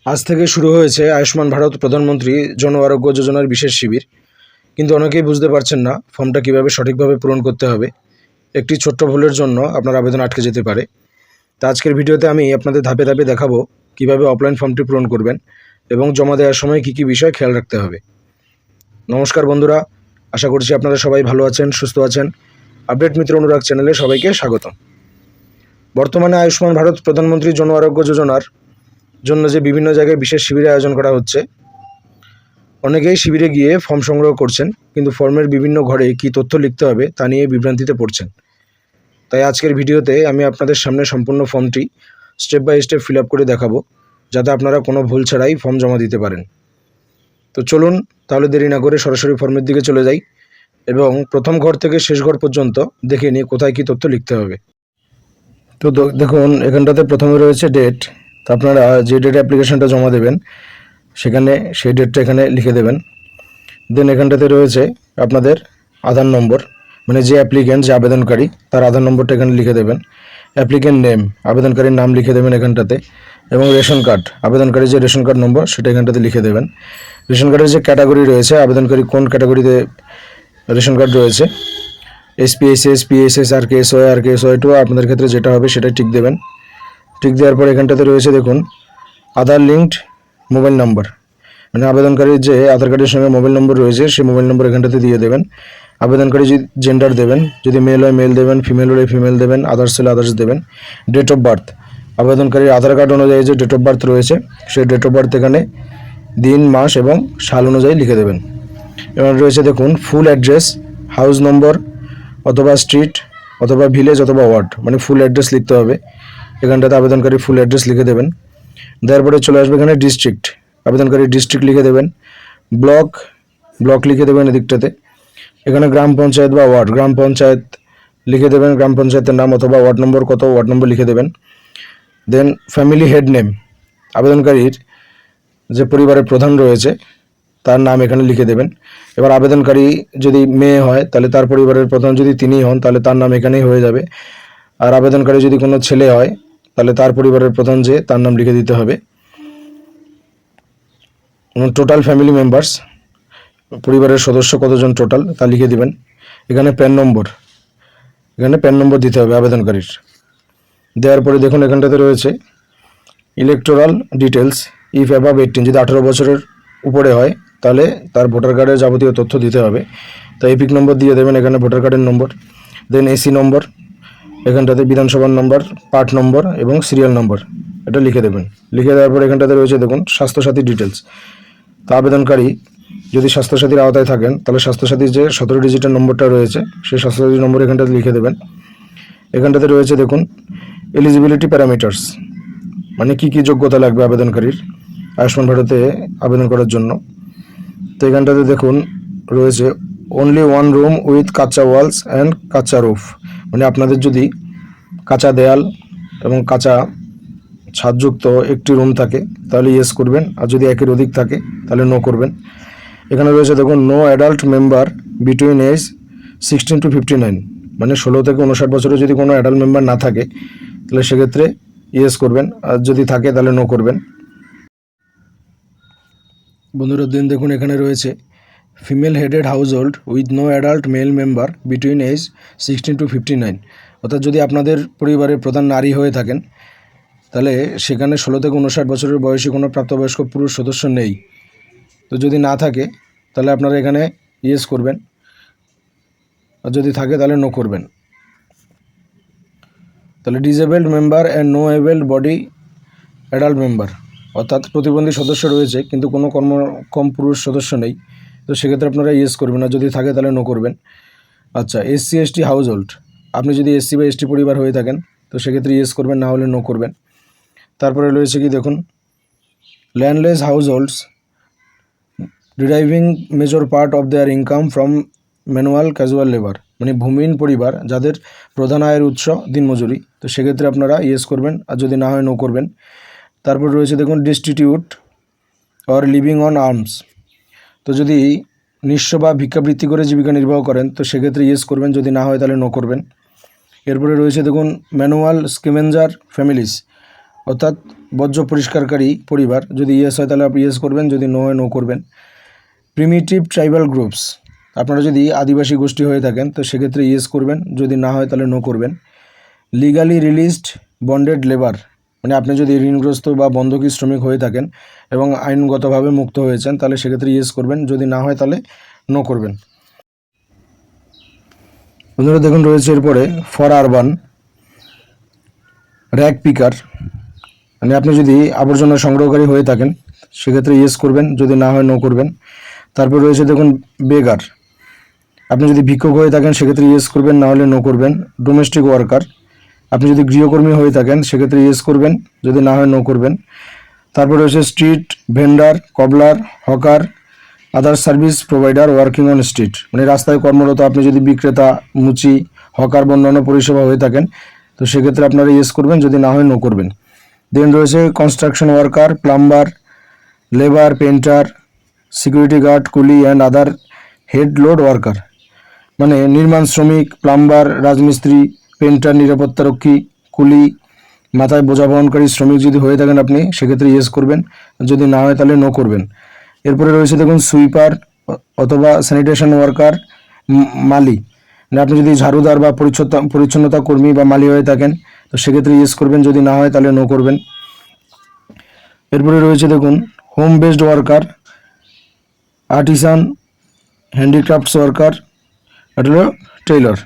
আজ থেকে শুরু হয়েছে আয়ুষ্মান ভারত প্রধানমন্ত্রী জন আরোগ্য যোজনার বিশেষ শিবির। কিন্তু অনেকেই বুঝতে পারছেন না ফর্মটা কিভাবে সঠিকভাবে পূরণ করতে হবে। একটি ছোট্ট ভুলের জন্য আপনার আবেদন আটকে যেতে পারে। তা আজকের ভিডিওতে আমি আপনাদের ধাপে ধাপে দেখাবো কিভাবে অফলাইন ফর্মটি পূরণ করবেন এবং জমা দেওয়ার সময় কী কী বিষয় খেয়াল রাখতে হবে। নমস্কার বন্ধুরা, আশা করছি আপনারা সবাই ভালো আছেন, সুস্থ আছেন। আপডেট মিত্র অনুরাগ চ্যানেলে সবাইকে স্বাগতম। বর্তমানে আয়ুষ্মান ভারত প্রধানমন্ত্রী জন আরোগ্য যোজনার জন্য যে বিভিন্ন জায়গায় বিশেষ শিবিরের আয়োজন করা হচ্ছে, অনেকেই শিবিরে গিয়ে ফর্ম সংগ্রহ করছেন, কিন্তু ফর্মের বিভিন্ন ঘরে কী তথ্য লিখতে হবে তা নিয়ে বিভ্রান্তিতে পড়ছেন। তাই আজকের ভিডিওতে আমি আপনাদের সামনে সম্পূর্ণ ফর্মটি step by step fill up করে দেখাবো, যাতে আপনারা কোনো ভুল ছাড়াই ফর্ম জমা দিতে পারেন। তো চলুন তাহলে দেরি না করে সরাসরি ফর্মের দিকে চলে যাই এবং প্রথম ঘর থেকে শেষ ঘর পর্যন্ত দেখে নিই কোথায় কী তথ্য লিখতে হবে। তো দেখুন, এখানটাতে প্রথমে রয়েছে ডেট। তো আপনারা যে ডেটে অ্যাপ্লিকেশনটা জমা দেবেন সেখানে সেই ডেটটা এখানে লিখে দেবেন। দেন এখানটাতে রয়েছে আপনাদের আধার নম্বর, মানে যে অ্যাপ্লিক্যান্ট, যে আবেদনকারী, তার আধার নম্বরটা এখানে লিখে দেবেন। অ্যাপ্লিক্যান্ট নেম, আবেদনকারীর নাম লিখে দেবেন এখানটাতে। এবং রেশন কার্ড, আবেদনকারীর যে রেশন কার্ড নম্বর সেটা এখানটাতে লিখে দেবেন। রেশন কার্ডের যে ক্যাটাগরি রয়েছে, আবেদনকারী কোন ক্যাটাগরিতে রেশন কার্ড রয়েছে, এসপিএসএস, পিএসএস, আরকেএসওয়াই, আরকেএসওয়াই2, আপনাদের ক্ষেত্রে যেটা হবে সেটা টিক দেবেন। টিক দেওয়ার পর এখানটাতে রয়েছে দেখুন আধার লিঙ্কড মোবাইল নাম্বার, মানে আবেদনকারীর যে আধার কার্ডের সঙ্গে মোবাইল নম্বর রয়েছে সেই মোবাইল নম্বর এখানটাতে দিয়ে দেবেন। আবেদনকারী যদি জেন্ডার দেবেন, যদি মেল হয় মেল দেবেন, ফিমেল হলে ফিমেল দেবেন, আদার্স হলে আদার্স দেবেন। ডেট অফ বার্থ, আবেদনকারীর আধার কার্ড অনুযায়ী যে ডেট অফ বার্থ রয়েছে সেই ডেট অফ বার্থ এখানে দিন, মাস এবং সাল অনুযায়ী লিখে দেবেন। এবার রয়েছে দেখুন ফুল অ্যাড্রেস, হাউস নম্বর অথবা স্ট্রিট অথবা ভিলেজ অথবা ওয়ার্ড, মানে ফুল অ্যাড্রেস লিখতে হবে। এখানটাতে আবেদনকারীর ফুল অ্যাড্রেস লিখে দেবেন। তারপরে চলে আসবে এখানে ডিস্ট্রিক্ট, আবেদনকারীর ডিস্ট্রিক্ট লিখে দেবেন। ব্লক, ব্লক লিখে দেবেন এদিকটাতে। এখানে গ্রাম পঞ্চায়েত বা ওয়ার্ড, গ্রাম পঞ্চায়েত লিখে দেবেন, গ্রাম পঞ্চায়েতের নাম অথবা ওয়ার্ড নম্বর কত, ওয়ার্ড নম্বর লিখে দেবেন। দেন ফ্যামিলি হেড নেম, আবেদনকারীর যে পরিবারের প্রধান রয়েছে তার নাম এখানে লিখে দেবেন। এবার আবেদনকারী যদি মেয়ে হয় তাহলে তার পরিবারের প্রধান যদি তিনিই হন তাহলে তার নাম এখানেই হয়ে যাবে। আর আবেদনকারী যদি কোনো ছেলে হয় তাহলে তার পরিবারের প্রধান যে তার নাম লিখে দিতে হবে। টোটাল ফ্যামিলি মেম্বার্স, পরিবারের সদস্য কতজন টোটাল তা লিখে দিবেন। এখানে প্যান নম্বর, এখানে প্যান নম্বর দিতে হবে আবেদনকারীর। দেওয়ার পরে দেখুন এখানটাতে রয়েছে ইলেকটোরাল ডিটেলস, ইফ অ্যাবাভ 18, যদি 18 বছরের উপরে হয় তাহলে তার ভোটার কার্ডের যাবতীয় তথ্য দিতে হবে। তো এপিক নম্বর দিয়ে দেবেন এখানে, ভোটার কার্ডের নম্বর। দেন এসি নম্বর, এখানটাতে বিধানসভার নম্বর, পার্ট নম্বর এবং সিরিয়াল নম্বর এটা লিখে দেবেন। লিখে দেওয়ার পর এখানটাতে রয়েছে দেখুন স্বাস্থ্যসাথী ডিটেলস। তা আবেদনকারী যদি স্বাস্থ্যসাথীর আওতায় থাকেন তাহলে স্বাস্থ্যসাথীর যে 17 ডিজিটের নম্বরটা রয়েছে সেই স্বাস্থ্যসাথীর নম্বর এখানটাতে লিখে দেবেন। এখানটাতে রয়েছে দেখুন এলিজিবিলিটি প্যারামিটার্স, মানে কী কী যোগ্যতা লাগবে আবেদনকারীর আয়ুষ্মান ভারতে আবেদন করার জন্য। তো এখানটাতে দেখুন রয়েছে অনলি ওয়ান রুম উইথ কাঁচা ওয়ালস অ্যান্ড কাঁচা রুফ, মানে আপনাদের যদি কাঁচা দেয়াল এবং কাঁচা ছাদযুক্ত একটি রুম থাকে তাহলে ইয়েস করবেন, আর যদি একের অধিক থাকে তাহলে নো করবেন। এখানে রয়েছে দেখুন no adult member between age 16 to 59, মানে 16 থেকে 59 বছরে যদি কোনো অ্যাডাল্ট মেম্বার না থাকে তাহলে সেক্ষেত্রে ইয়েস করবেন, আর যদি থাকে তাহলে নো করবেন। বন্ধুরা দিন দেখুন এখানে রয়েছে female headed household with no adult male member between age 16 to 59, অর্থাৎ যদি আপনাদের পরিবারের প্রধান নারী হয়ে থাকেন তাহলে সেখানে 16 থেকে 59 বছরের বয়সী কোনো প্রাপ্তবয়স্ক পুরুষ সদস্য নেই। তো যদি না থাকে তাহলে আপনারা এখানে ইয়েস করবেন, আর যদি থাকে তাহলে নো করবেন। তাহলে disabled member and no abled body adult member, অর্থাৎ প্রতিবন্ধী সদস্য রয়েছে কিন্তু কোনো কর্মক্ষম পুরুষ সদস্য নেই, তো সেক্ষেত্রে আপনারা ইয়েস করবেন, আর যদি থাকে তাহলে নো করবেন। আচ্ছা, এসসি এসটি হাউস হোল্ড, আপনি যদি এসসি বা এসটি পরিবার হয়ে থাকেন তো সেক্ষেত্রে ইয়েস করবেন, না হলে নো করবেন। তারপরে রয়েছে কি দেখুন landless house holds ডিরাইভিং major part of their income from manual casual labour, মানে ভূমিহীন পরিবার যাদের প্রধান আয়ের উৎস দিনমজুরি, তো সেক্ষেত্রে আপনারা ইয়েস করবেন, আর যদি না হয় নো করবেন। তারপর রয়েছে দেখুন ডিস্টিটিউট অর লিভিং অন আর্মস, তো যদি নিঃস্ব বা ভিক্ষাবৃত্তি করে জীবিকা নির্বাহ করেন তো সেক্ষেত্রে ইয়েস করবেন, যদি না হয় তাহলে নো করবেন। এরপরে রয়েছে দেখুন ম্যানুয়াল স্কেভেঞ্জার ফ্যামিলিস, অর্থাৎ বর্জ্য পরিষ্কারকারী পরিবার, যদি ইয়েস হয় তাহলে আপনি ইয়েস করবেন, যদি নো হয় নো করবেন। প্রিমিটিভ ট্রাইবাল গ্রুপস, আপনারা যদি আদিবাসী গোষ্ঠী হয়ে থাকেন তো সেক্ষেত্রে ইয়েস করবেন, যদি না হয় তাহলে নো করবেন। লিগালি রিলিজড বন্ডেড লেবার, মানে আপনি যদি ঋণগ্রস্ত বা বন্ধকি শ্রমিক হয়ে থাকেন এবং আইনগতভাবে মুক্ত হয়েছেন তাহলে সেক্ষেত্রে ইয়েস করবেন, যদি না হয় তাহলে নো করবেন। বন্ধুরা দেখুন রয়েছে এরপরে ফর আরবান র্যাক পিকার, মানে আপনি যদি আবর্জনা সংগ্রহকারী হয়ে থাকেন সেক্ষেত্রে ইয়েস করবেন, যদি না হয় নো করবেন। তারপর রয়েছে দেখুন বেগার, আপনি যদি ভিক্ষুক হয়ে থাকেন সেক্ষেত্রে ইয়েস করবেন, না হলে নো করবেন। ডোমেস্টিক ওয়ার্কার, আপনি যদি গৃহকর্মী হয়ে থাকেন সেক্ষেত্রে ইয়েস করবেন, যদি না হয় নো করবেন। তারপর রয়েছে street vendor, কবলার, hawker, other service provider working on street, মানে রাস্তায় কর্মরত আপনি যদি বিক্রেতা, মুচি, হকার বা অন্যান্য পরিষেবা হয়ে থাকেন তো সেক্ষেত্রে আপনারা ইয়েস করবেন, যদি না হয় নো করবেন। দেন রয়েছে construction worker, plumber, labour, painter, security guard, coolie and other head load worker, মানে নির্মাণ শ্রমিক, প্লাম্বার, রাজমিস্ত্রি, পেন্টার, নিরাপত্তারক্ষী, কুলি, মাথায় বোঝা বহনকারী শ্রমিক যদি হয়ে থাকেন আপনি সেক্ষেত্রে ইয়েস করবেন, যদি না হয় তাহলে নো করবেন। এরপরে রয়েছে দেখুন সুইপার অথবা স্যানিটেশন ওয়ার্কার, মালি, মানে আপনি যদি ঝাড়ুদার বা পরিচ্ছন্নতা কর্মী বা মালি হয়ে থাকেন তো সেক্ষেত্রে ইয়েস করবেন, যদি না হয় তাহলে নো করবেন। এরপরে রয়েছে দেখুন home based worker, artisan, handicrafts worker, এটা হলো টেইলর,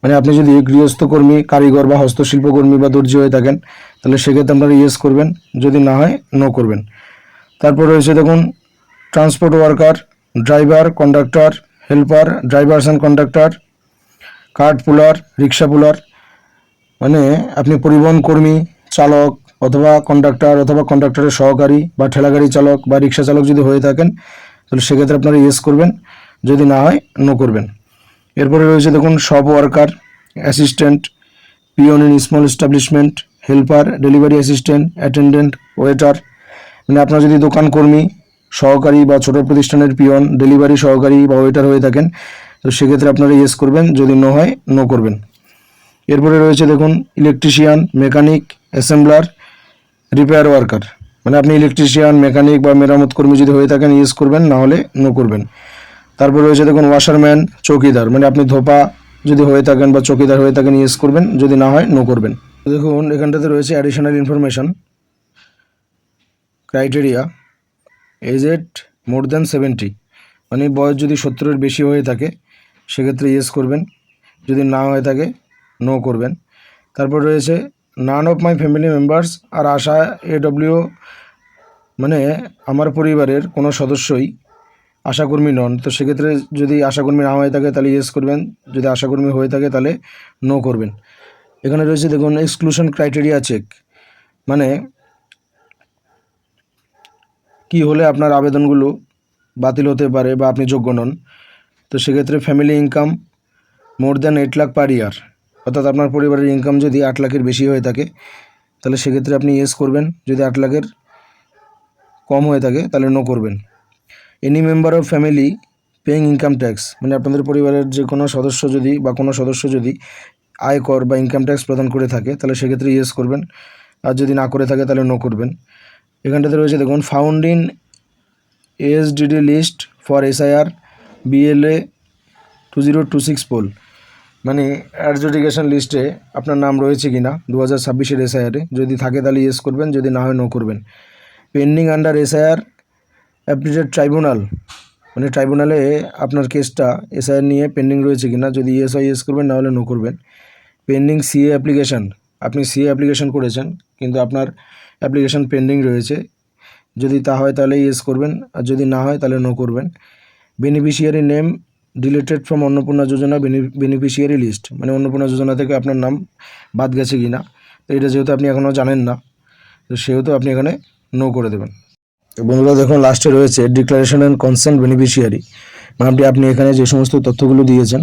মানে আপনি যদি গৃহস্থ কর্মী, কারিগর বা হস্তশিল্প কর্মী বা দর্জি হয়ে থাকেন তাহলে সেক্ষেত্রে আপনারা ইয়েস করবেন, যদি না হয় নো করবেন। তারপর রয়েছে দেখুন transport worker, driver, conductor, helper, drivers and conductor, cart puller, rickshaw puller, মানে আপনি পরিবহন কর্মী, চালক অথবা কন্ডাক্টর অথবা কন্ডাক্টরের সহকারী বা ঠেলাগাড়ি চালক বা রিক্সা চালক যদি হয়ে থাকেন তাহলে সেক্ষেত্রে আপনারা ইয়েস করবেন, যদি না হয় নো করবেন। এরপরে রয়েছে দেখুন shop worker, assistant, peon in small establishment, helper, delivery assistant, attendant, waiter, মানে আপনার যদি দোকান কর্মী, সহকারী বা ছোট প্রতিষ্ঠানের পিওন, ডেলিভারি সহকারী বা ওয়েটার হয়ে থাকেন তো সেক্ষেত্রে আপনারা ইয়েস করবেন, যদি নো হয় নো করবেন। এরপরে রয়েছে দেখুন electrician, mechanic, assembler, repair worker, মানে আপনি ইলেকট্রিশিয়ান, মেকানিক বা মেরামত কর্মী যদি হয়ে থাকেন ইয়েস করবেন, না হলে নো করবেন। তারপর রয়েছে দেখুন ওয়াশারম্যান, চৌকিদার, মানে আপনি ধোপা যদি হয়ে থাকেন বা চৌকিদার হয়ে থাকেন ইয়েস করবেন, যদি না হয় নো করবেন। দেখুন এখানটাতে রয়েছে additional information criteria, aged more than 70, মানে বয়স যদি 70-এর বেশি হয়ে থাকে সেক্ষেত্রে ইয়েস করবেন, যদি না হয়ে থাকে নো করবেন। তারপর রয়েছে none of my family members আর আশা AWO, মানে আমার পরিবারের কোনো সদস্যই আশাকর্মী নন, তো সেক্ষেত্রে যদি আশাকর্মী না হয়ে থাকে তাহলে ইয়েস করবেন, যদি আশাকর্মী হয়ে থাকে তাহলে নো করবেন। এখানে রয়েছে দেখুন এক্সক্লুশন ক্রাইটেরিয়া চেক, মানে কি হলে আপনার আবেদনগুলো বাতিল হতে পারে বা আপনি যোগ্য নন। তো সেক্ষেত্রে family income more than 8 lakh per year, অর্থাৎ আপনার পরিবারের ইনকাম যদি 8 লাখের বেশি হয়ে থাকে তাহলে সেক্ষেত্রে আপনি ইয়েস করবেন, যদি 8 লাখের কম হয়ে থাকে তাহলে নো করবেন। Any member of family paying income tax, মানে আপনাদের পরিবারের যে কোনো সদস্য যদি বা কোনো সদস্য যদি আয়কর বা ইনকাম ট্যাক্স প্রদান করে থাকে তাহলে সেক্ষেত্রে ইয়েস করবেন, আর যদি না করে থাকে তাহলে নো করবেন। এখানটাতে রয়েছে দেখুন found in ASDD list for SIR BLA 2026 poll, মানে অ্যাডজুডিকেশন লিস্টে আপনার নাম রয়েছে কি না 2026-এর SIR-এ, যদি থাকে তাহলে ইয়েস করবেন, যদি না হয় নো করবেন। পেন্ডিং আন্ডার SIR অ্যাপ্লিকেড ট্রাইব্যুনাল, মানে ট্রাইব্যুনালে আপনার কেসটা SIR নিয়ে পেন্ডিং রয়েছে কিনা, যদি ইয়েস হয় ইয়েস করবেন, না হলে নো করবেন। পেন্ডিং CA অ্যাপ্লিকেশান, আপনি CA অ্যাপ্লিকেশান করেছেন কিন্তু আপনার অ্যাপ্লিকেশান পেন্ডিং রয়েছে, যদি তা হয় তাহলে ইয়েস করবেন, আর যদি না হয় তাহলে নো করবেন। Beneficiary name deleted from Annapurna Yojana beneficiary list, মানে অন্নপূর্ণা যোজনা থেকে আপনার নাম বাদ গেছে কিনা, তো এটা যেহেতু আপনি এখনও জানেন না তো সেহেতু আপনি এখানে নো করে দেবেন। বন্ধুরা দেখুন লাস্টে রয়েছে ডিক্লারেশন অ্যান্ড কনসেন্ট বেনিফিশিয়ারি, মানে আপনি এখানে যে সমস্ত তথ্যগুলো দিয়েছেন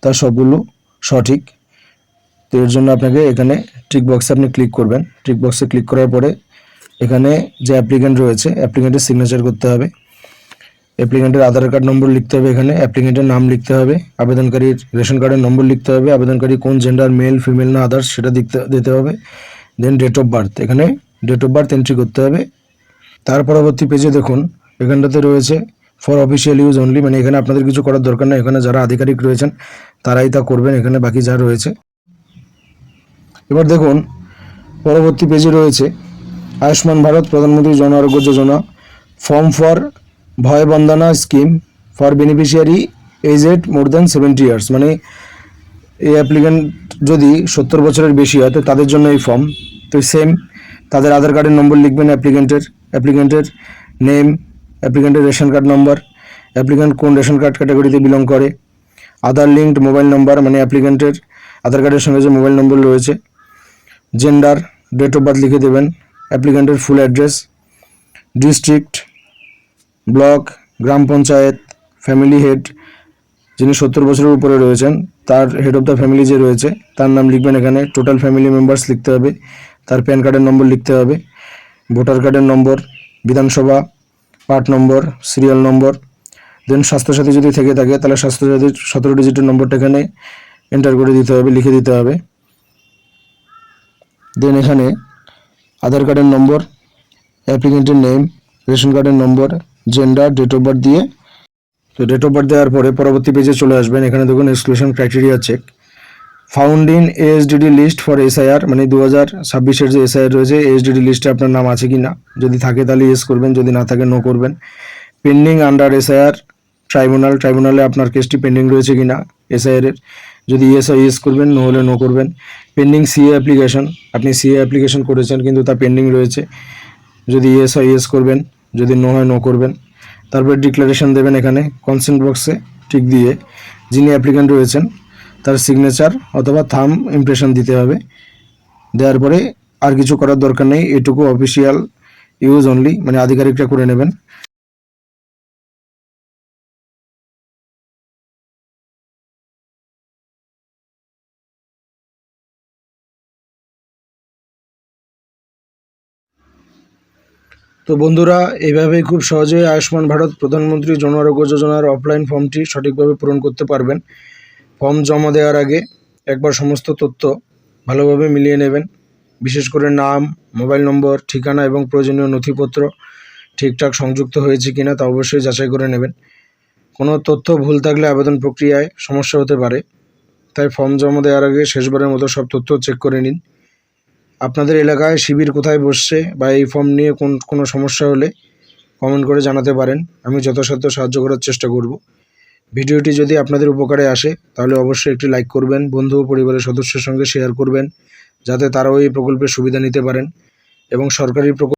তার সবগুলো সঠিক, তো এর জন্য আপনাকে এখানে টিক বক্সে আপনি ক্লিক করবেন। টিক বক্সে ক্লিক করার পরে এখানে যে অ্যাপ্লিক্যান্ট রয়েছে অ্যাপ্লিক্যান্টের সিগনেচার করতে হবে, অ্যাপ্লিক্যান্টের আধার কার্ড নম্বর লিখতে হবে, এখানে অ্যাপ্লিক্যান্টের নাম লিখতে হবে, আবেদনকারীর রেশন কার্ডের নম্বর লিখতে হবে, আবেদনকারী কোন জেন্ডার, মেল, ফিমেল না আদার্স সেটা দিতে হবে, দেন ডেট অফ বার্থ, এখানে ডেট অফ বার্থ এন্ট্রি করতে হবে। তার পরবর্তী পেজে দেখুন এখানটাতে রয়েছে ফর অফিসিয়াল ইউজ অনলি, মানে এখানে আপনাদের কিছু করার দরকার নেই, এখানে যারা আধিকারিক রয়েছেন তারাই তা করবেন, এখানে বাকি যা রয়েছে। এবার দেখুন পরবর্তী পেজে রয়েছে আয়ুষ্মান ভারত প্রধানমন্ত্রী জন আরোগ্য যোজনা form for Vaya Vandana scheme for beneficiary aged more than 70 years, মানে এই অ্যাপ্লিকেন্ট যদি 70 বছরের বেশি হয় তো তাদের জন্য এই ফর্ম। তো সেম তাদের আধার কার্ডের নম্বর লিখবেন, অ্যাপ্লিকেন্টের নেম, অ্যাপ্লিকেন্টের রেশন কার্ড নম্বর, অ্যাপ্লিকেন্ট কোন রেশন কার্ড ক্যাটাগরিতে বিলং করে, আধার লিঙ্কড মোবাইল নম্বর, মানে অ্যাপ্লিকেন্টের আধার কার্ডের সঙ্গে যে মোবাইল নম্বর রয়েছে, জেন্ডার, ডেট অফ বার্থ লিখে দেবেন, অ্যাপ্লিকেন্টের ফুল অ্যাড্রেস, ডিস্ট্রিক্ট, ব্লক, গ্রাম পঞ্চায়েত, ফ্যামিলি হেড, যিনি 70 বছরের উপরে রয়েছেন তার হেড অফ দ্য ফ্যামিলি যে রয়েছে তার নাম লিখবেন এখানে, টোটাল ফ্যামিলি মেম্বার্স লিখতে হবে, তার প্যান কার্ডের নম্বর লিখতে হবে, ভোটার কার্ডের নম্বর, বিধানসভা, পার্ট নম্বর, সিরিয়াল নম্বর, দেন স্বাস্থ্যসাথী যদি থেকে থাকে তাহলে স্বাস্থ্যসাথীর 17 ডিজিটের নম্বরটা এখানে এন্টার করে দিতে হবে, লিখে দিতে হবে। দেন এখানে আধার কার্ডের নম্বর, অ্যাপ্লিকেন্টের নেম, রেশন কার্ডের নম্বর, জেন্ডার, ডেট অফ বার্থ দিয়ে, তো ডেট অফ বার্থ দেওয়ার পরে পরবর্তী পেজে চলে আসবেন। এখানে দেখুন exclusion criteria check found in ASDD list for SIR, মানে 2026-এর যে এসআইআর রয়েছে এএসডিডি লিস্টে আপনার নাম আছে কি না, যদি থাকে তাহলে ইয়েস করবেন, যদি না থাকে নো করবেন। পেন্ডিং আন্ডার এসআইআর ট্রাইব্যুনালে আপনার কেসটি পেন্ডিং রয়েছে কি না এসআইআর এর, যদি ইয়েস হয় ইয়েস করবেন, নো হলে নো করবেন। পেন্ডিং সিএ অ্যাপ্লিকেশন, আপনি সিএ অ্যাপ্লিকেশন করেছেন কিন্তু তা পেন্ডিং রয়েছে, যদি ইয়েস হয় ইয়েস করবেন, যদি নো হয় নো করবেন। তারপরে ডিক্লারেশন দেবেন এখানে কনসেন্ট বক্সে টিক দিয়ে, যিনি অ্যাপ্লিক্যান্ট রয়েছেন তার সিগনেচার অথবা থাম ইমপ্রেশন দিতে হবে। দেওয়ার পরে আর কিছু করার দরকার নেই, এটুকু অফিসিয়াল ইউজ অনলি, মানে আধিকারিকটা করে নেবেন। তো বন্ধুরা এইভাবেই খুব সহজে আয়ুষ্মান ভারত প্রধানমন্ত্রী জন আরোগ্য যোজনার অফলাইন ফর্মটি সঠিকভাবে পূরণ করতে পারবেন। ফর্ম জমা দেওয়ার আগে একবার সমস্ত তথ্য ভালোভাবে মিলিয়ে নেবেন, বিশেষ করে নাম, মোবাইল নম্বর, ঠিকানা এবং প্রয়োজনীয় নথিপত্র ঠিকঠাক সংযুক্ত হয়েছে কিনা তা অবশ্যই যাচাই করে নেবেন। কোনো তথ্য ভুল থাকলে আবেদন প্রক্রিয়ায় সমস্যা হতে পারে, তাই ফর্ম জমা দেওয়ার আগে শেষবারের মতো সব তথ্য চেক করে নিন। আপনাদের এলাকায় শিবির কোথায় বসছে বা এই ফর্ম নিয়ে কোনো সমস্যা হলে কমেন্ট করে জানাতে পারেন, আমি যথাসাধ্য সাহায্য করার চেষ্টা করব। ভিডিওটি যদি আপনাদের উপকারে আসে তাহলে অবশ্যই একটি লাইক করবেন, বন্ধু ও পরিবারের সদস্যের সঙ্গে শেয়ার করবেন যাতে তারাও এই প্রকল্পের সুবিধা নিতে পারেন এবং সরকারি প্রকল্প